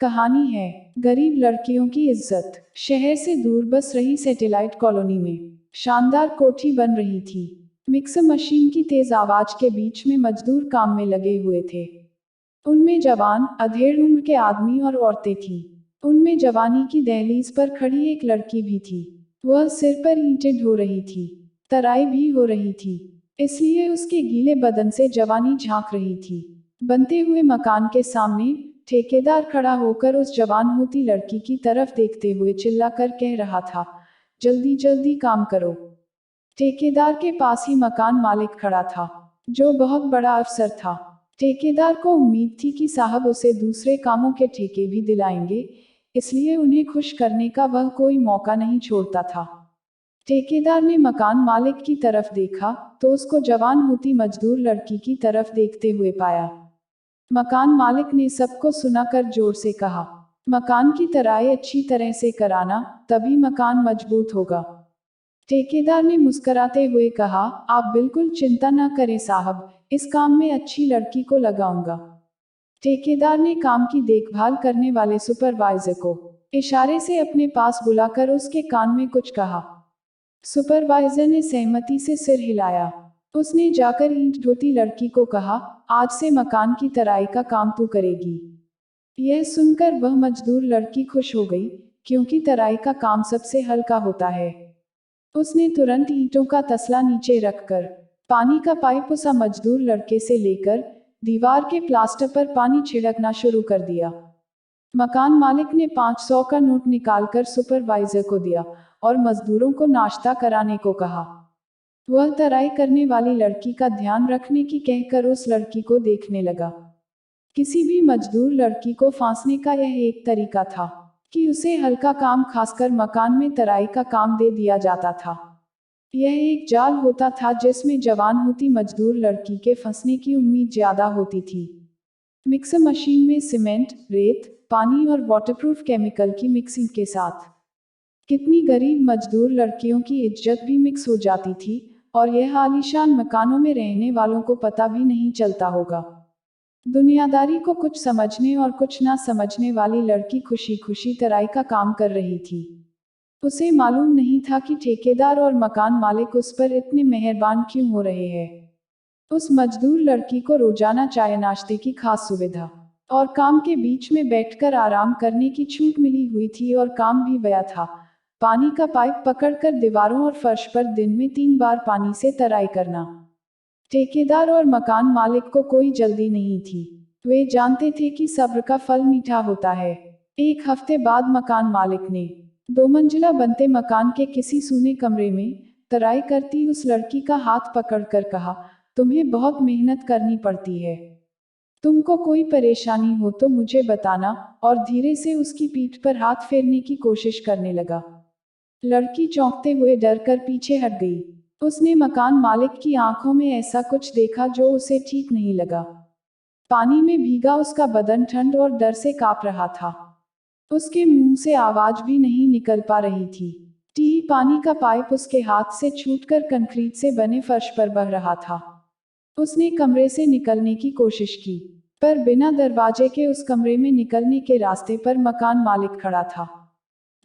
कहानी है गरीब लड़कियों की इज्जत। शहर से दूर बस रही सैटेलाइट कॉलोनी में शानदार कोठी बन रही थी। मिक्सर मशीन की तेज आवाज के बीच में मजदूर काम में लगे हुए थे। उनमें जवान, अधेड़ उम्र के आदमी और औरतें थीं। उनमें जवानी की दहलीज पर खड़ी एक लड़की भी थी। वह सिर पर ईंटें ढो रही थी। तराई भी हो रही थी, इसलिए उसके गीले बदन से जवानी झांक रही थी। बनते हुए मकान के सामने ठेकेदार खड़ा होकर उस जवान होती लड़की की तरफ देखते हुए चिल्लाकर कह रहा था, जल्दी जल्दी काम करो। ठेकेदार के पास ही मकान मालिक खड़ा था, जो बहुत बड़ा अफसर था। ठेकेदार को उम्मीद थी कि साहब उसे दूसरे कामों के ठेके भी दिलाएंगे, इसलिए उन्हें खुश करने का वह कोई मौका नहीं छोड़ता था। ठेकेदार ने मकान मालिक की तरफ देखा तो उसको जवान होती मजदूर लड़की की तरफ देखते हुए पाया। मकान मालिक ने सबको सुनाकर जोर से कहा, मकान की तराई अच्छी तरह से कराना, तभी मकान मजबूत होगा। ठेकेदार ने मुस्कुराते हुए कहा, आप बिल्कुल चिंता न करें साहब, इस काम में अच्छी लड़की को लगाऊंगा। ठेकेदार ने काम की देखभाल करने वाले सुपरवाइजर को इशारे से अपने पास बुलाकर उसके कान में कुछ कहा। सुपरवाइजर ने सहमति से सिर हिलाया। उसने जाकर ईंट ढोती लड़की को कहा, आज से मकान की तराई का काम तू करेगी। यह सुनकर वह मजदूर लड़की खुश हो गई, क्योंकि तराई का काम सबसे हल्का होता है। उसने तुरंत ईंटों का तसला नीचे रखकर पानी का पाइप उस मजदूर लड़के से लेकर दीवार के प्लास्टर पर पानी छिड़कना शुरू कर दिया। मकान मालिक ने 500 का नोट निकालकर सुपरवाइजर को दिया और मजदूरों को नाश्ता कराने को कहा। वह तराई करने वाली लड़की का ध्यान रखने की कहकर उस लड़की को देखने लगा। किसी भी मजदूर लड़की को फांसने का यह एक तरीका था कि उसे हल्का काम खासकर मकान में तराई का काम दे दिया जाता था। यह एक जाल होता था जिसमें जवान होती मजदूर लड़की के फंसने की उम्मीद ज्यादा होती थी। मिक्सर मशीन में सीमेंट, रेत, पानी और वाटरप्रूफ केमिकल की मिक्सिंग के साथ कितनी गरीब मजदूर लड़कियों की इज्जत भी मिक्स हो जाती थी, और यह आलीशान मकानों में रहने वालों को पता भी नहीं चलता होगा। दुनियादारी को कुछ समझने और कुछ ना समझने वाली लड़की खुशी खुशी तराई का काम कर रही थी। उसे मालूम नहीं था कि ठेकेदार और मकान मालिक उस पर इतने मेहरबान क्यों हो रहे हैं। उस मजदूर लड़की को रोजाना चाय नाश्ते की खास सुविधा और काम के बीच में बैठकर आराम करने की छूट मिली हुई थी, और काम भी वह था, पानी का पाइप पकड़कर दीवारों और फर्श पर दिन में 3 बार पानी से तराई करना। ठेकेदार और मकान मालिक को कोई जल्दी नहीं थी। वे जानते थे कि सब्र का फल मीठा होता है। एक हफ्ते बाद मकान मालिक ने 2 मंजिला बनते मकान के किसी सूने कमरे में तराई करती उस लड़की का हाथ पकड़कर कहा, तुम्हें बहुत मेहनत करनी पड़ती है। तुमको कोई परेशानी हो तो मुझे बताना, और धीरे से उसकी पीठ पर हाथ फेरने की कोशिश करने लगा। लड़की चौंकते हुए डर कर पीछे हट गई। उसने मकान मालिक की आंखों में ऐसा कुछ देखा जो उसे ठीक नहीं लगा। पानी में भीगा उसका बदन ठंड और डर से कांप रहा था। उसके मुंह से आवाज भी नहीं निकल पा रही थी। पानी का पाइप उसके हाथ से छूटकर कंक्रीट से बने फर्श पर बह रहा था। उसने कमरे से निकलने की कोशिश की, पर बिना दरवाजे के उस कमरे में निकलने के रास्ते पर मकान मालिक खड़ा था।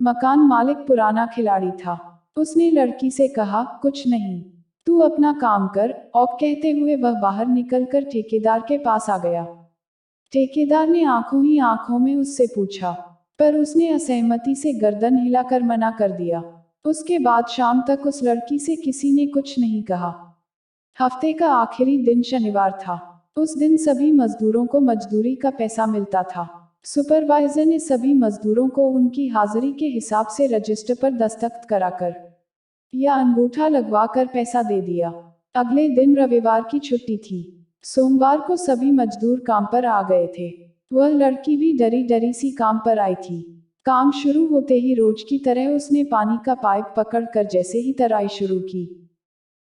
मकान मालिक पुराना खिलाड़ी था। उसने लड़की से कहा, कुछ नहीं, तू अपना काम कर, और कहते हुए वह बाहर निकलकर ठेकेदार के पास आ गया। ठेकेदार ने आंखों ही आंखों में उससे पूछा, पर उसने असहमति से गर्दन हिलाकर मना कर दिया। उसके बाद शाम तक उस लड़की से किसी ने कुछ नहीं कहा। हफ्ते का आखिरी दिन शनिवार था। उस दिन सभी मजदूरों को मजदूरी का पैसा मिलता था। सुपरवाइजर ने सभी मजदूरों को उनकी हाजिरी के हिसाब से रजिस्टर पर दस्तखत कराकर या अंगूठा लगवाकर पैसा दे दिया। अगले दिन रविवार की छुट्टी थी। सोमवार को सभी मजदूर काम पर आ गए थे। वह लड़की भी डरी डरी सी काम पर आई थी। काम शुरू होते ही रोज की तरह उसने पानी का पाइप पकड़कर जैसे ही तराई शुरू की,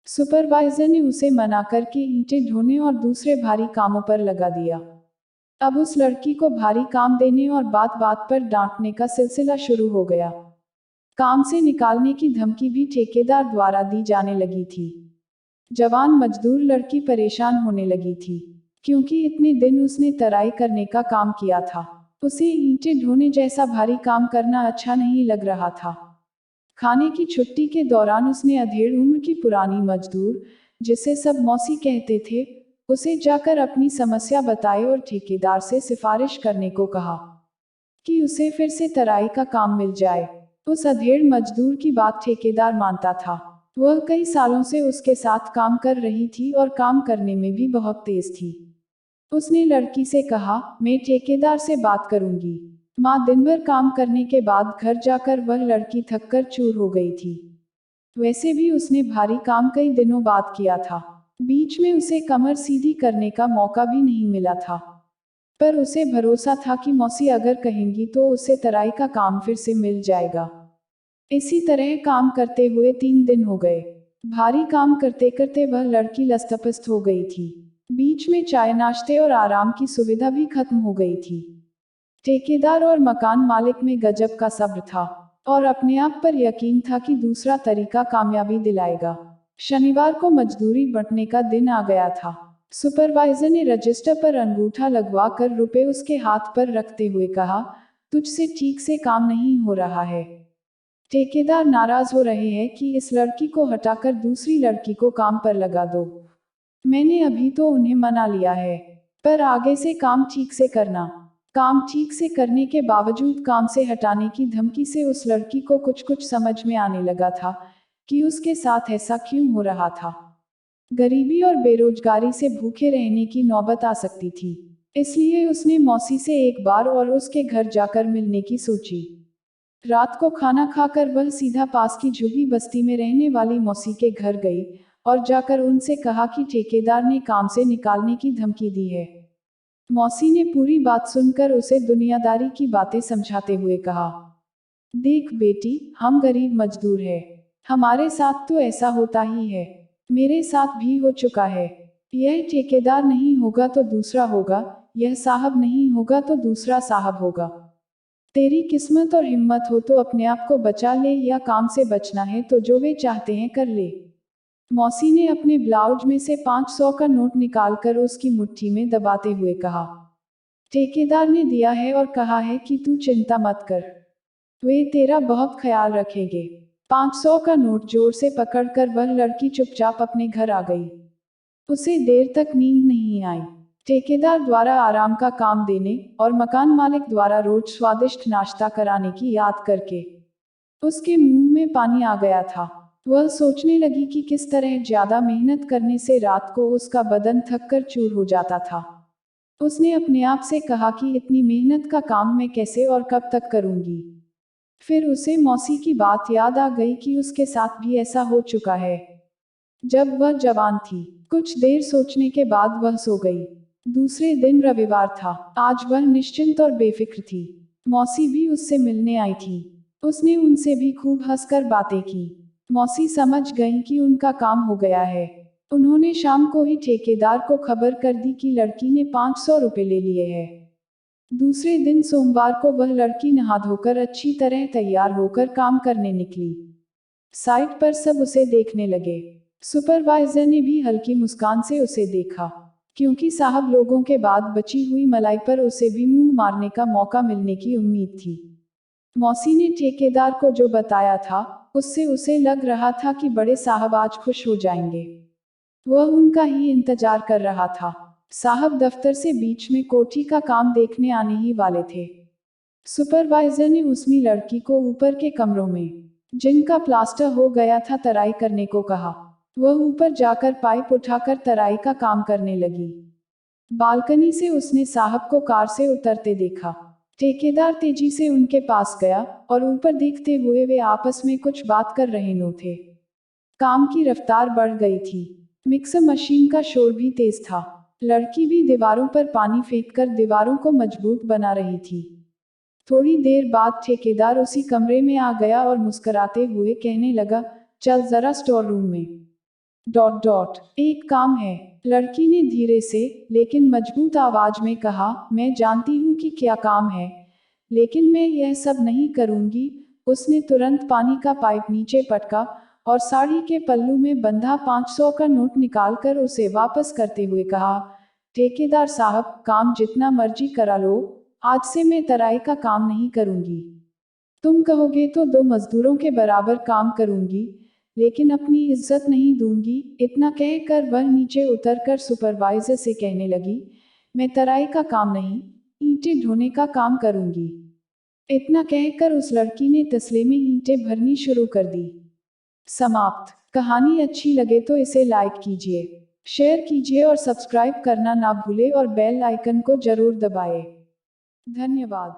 सुपरवाइजर ने उसे मना करके ईंटें ढोने और दूसरे भारी कामों पर लगा दिया। अब उस लड़की को भारी काम देने और बात बात पर डांटने का सिलसिला शुरू हो गया। काम से निकालने की धमकी भी ठेकेदार द्वारा दी जाने लगी थी। जवान मजदूर लड़की परेशान होने लगी थी, क्योंकि इतने दिन उसने तराई करने का काम किया था। उसे ईंटें ढोने जैसा भारी काम करना अच्छा नहीं लग रहा था। खाने की छुट्टी के दौरान उसने अधेड़ उम्र की पुरानी मजदूर, जिसे सब मौसी कहते थे, उसे जाकर अपनी समस्या बताई और ठेकेदार से सिफारिश करने को कहा कि उसे फिर से तराई का काम मिल जाए। उस अधेड़ मजदूर की बात ठेकेदार मानता था। वह कई सालों से उसके साथ काम कर रही थी और काम करने में भी बहुत तेज थी। उसने लड़की से कहा, मैं ठेकेदार से बात करूंगी। माँ दिन भर काम करने के बाद घर जाकर वह लड़की थककर चूर हो गई थी। वैसे भी उसने भारी काम कई दिनों बाद किया था। बीच में उसे कमर सीधी करने का मौका भी नहीं मिला था। पर उसे भरोसा था कि मौसी अगर कहेंगी तो उसे तराई का काम फिर से मिल जाएगा। इसी तरह काम करते हुए 3 दिन हो गए। भारी काम करते करते वह लड़की लस्तपस्त हो गई थी। बीच में चाय नाश्ते और आराम की सुविधा भी खत्म हो गई थी। ठेकेदार और मकान मालिक में गजब का सब्र था और अपने आप पर यकीन था कि दूसरा तरीका कामयाबी दिलाएगा। शनिवार को मजदूरी बंटने का दिन आ गया था। सुपरवाइजर ने रजिस्टर पर अंगूठा लगवा कर रुपए उसके हाथ पर रखते हुए कहा, तुझसे ठीक से काम नहीं हो रहा है। ठेकेदार नाराज हो रहे हैं कि इस लड़की को हटाकर दूसरी लड़की को काम पर लगा दो। मैंने अभी तो उन्हें मना लिया है, पर आगे से काम ठीक से करना। काम ठीक से करने के बावजूद काम से हटाने की धमकी से उस लड़की को कुछ कुछ समझ में आने लगा था कि उसके साथ ऐसा क्यों हो रहा था। गरीबी और बेरोजगारी से भूखे रहने की नौबत आ सकती थी। इसलिए उसने मौसी से एक बार और उसके घर जाकर मिलने की सोची। रात को खाना खाकर वह सीधा पास की झुग्गी बस्ती में रहने वाली मौसी के घर गई और जाकर उनसे कहा कि ठेकेदार ने काम से निकालने की धमकी दी है। मौसी ने पूरी बात सुनकर उसे दुनियादारी की बातें समझाते हुए कहा, देख बेटी, हम गरीब मजदूर हैं। हमारे साथ तो ऐसा होता ही है। मेरे साथ भी हो चुका है। यह ठेकेदार नहीं होगा तो दूसरा होगा, यह साहब नहीं होगा तो दूसरा साहब होगा। तेरी किस्मत और हिम्मत हो तो अपने आप को बचा ले, या काम से बचना है तो जो वे चाहते हैं कर ले। मौसी ने अपने ब्लाउज में से 500 का नोट निकालकर उसकी मुट्ठी में दबाते हुए कहा, ठेकेदार ने दिया है और कहा है कि तू चिंता मत कर, वे तेरा बहुत ख्याल रखेंगे। 500 का नोट जोर से पकड़कर वह लड़की चुपचाप अपने घर आ गई। उसे देर तक नींद नहीं आई। ठेकेदार द्वारा आराम का काम देने और मकान मालिक द्वारा रोज स्वादिष्ट नाश्ता कराने की याद करके उसके मुंह में पानी आ गया था। वह सोचने लगी कि किस तरह ज्यादा मेहनत करने से रात को उसका बदन थककर चूर हो जाता था। उसने अपने आप से कहा कि इतनी मेहनत का काम मैं कैसे और कब तक करूंगी। फिर उसे मौसी की बात याद आ गई कि उसके साथ भी ऐसा हो चुका है जब वह जवान थी। कुछ देर सोचने के बाद वह सो गई। दूसरे दिन रविवार था। आज वह निश्चिंत और बेफिक्र थी। मौसी भी उससे मिलने आई थी। उसने उनसे भी खूब हंसकर बातें की। मौसी समझ गई कि उनका काम हो गया है। उन्होंने शाम को ही ठेकेदार को खबर कर दी कि लड़की ने 500 रुपए ले लिए हैं। दूसरे दिन सोमवार को वह लड़की नहा धोकर अच्छी तरह तैयार होकर काम करने निकली। साइट पर सब उसे देखने लगे। सुपरवाइजर ने भी हल्की मुस्कान से उसे देखा, क्योंकि साहब लोगों के बाद बची हुई मलाई पर उसे भी मुंह मारने का मौका मिलने की उम्मीद थी। मौसी ने ठेकेदार को जो बताया था, उससे उसे लग रहा था कि बड़े साहब आज खुश हो जाएंगे। वह उनका ही इंतजार कर रहा था। साहब दफ्तर से बीच में कोठी का काम देखने आने ही वाले थे। सुपरवाइजर ने उसमें लड़की को ऊपर के कमरों में, जिनका प्लास्टर हो गया था, तराई करने को कहा। वह ऊपर जाकर पाइप उठाकर तराई का काम करने लगी। बालकनी से उसने साहब को कार से उतरते देखा। ठेकेदार तेजी से उनके पास गया और ऊपर देखते हुए वे आपस में कुछ बात कर रहे न थे। काम की रफ्तार बढ़ गई थी। मिक्सर मशीन का शोर भी तेज था। लड़की भी दीवारों पर पानी फेंककर दीवारों को मजबूत बना रही थी। थोड़ी देर बाद ठेकेदार उसी कमरे में आ गया और मुस्कुराते हुए कहने लगा, चल जरा स्टोर रूम में। डॉट डॉट एक काम है, लड़की ने धीरे से लेकिन मजबूत आवाज में कहा, मैं जानती हूँ कि क्या काम है, लेकिन मैं यह सब नहीं करूंगी। उसने तुरंत पानी का पाइप नीचे पटका और साड़ी के पल्लू में बंधा 500 का नोट निकालकर उसे वापस करते हुए कहा, ठेकेदार साहब, काम जितना मर्जी करा लो, आज से मैं तराई का काम नहीं करूंगी। तुम कहोगे तो 2 मजदूरों के बराबर काम करूंगी, लेकिन अपनी इज्जत नहीं दूंगी। इतना कहकर वह नीचे उतरकर सुपरवाइजर से कहने लगी, मैं तराई का काम नहीं, ईंटें ढोने का काम करूंगी। इतना कहकर उस लड़की ने तसले में ईंटें भरनी शुरू कर दी। समाप्त। कहानी अच्छी लगे तो इसे लाइक कीजिए, शेयर कीजिए और सब्सक्राइब करना ना भूले और बेल आइकन को जरूर दबाएं। धन्यवाद।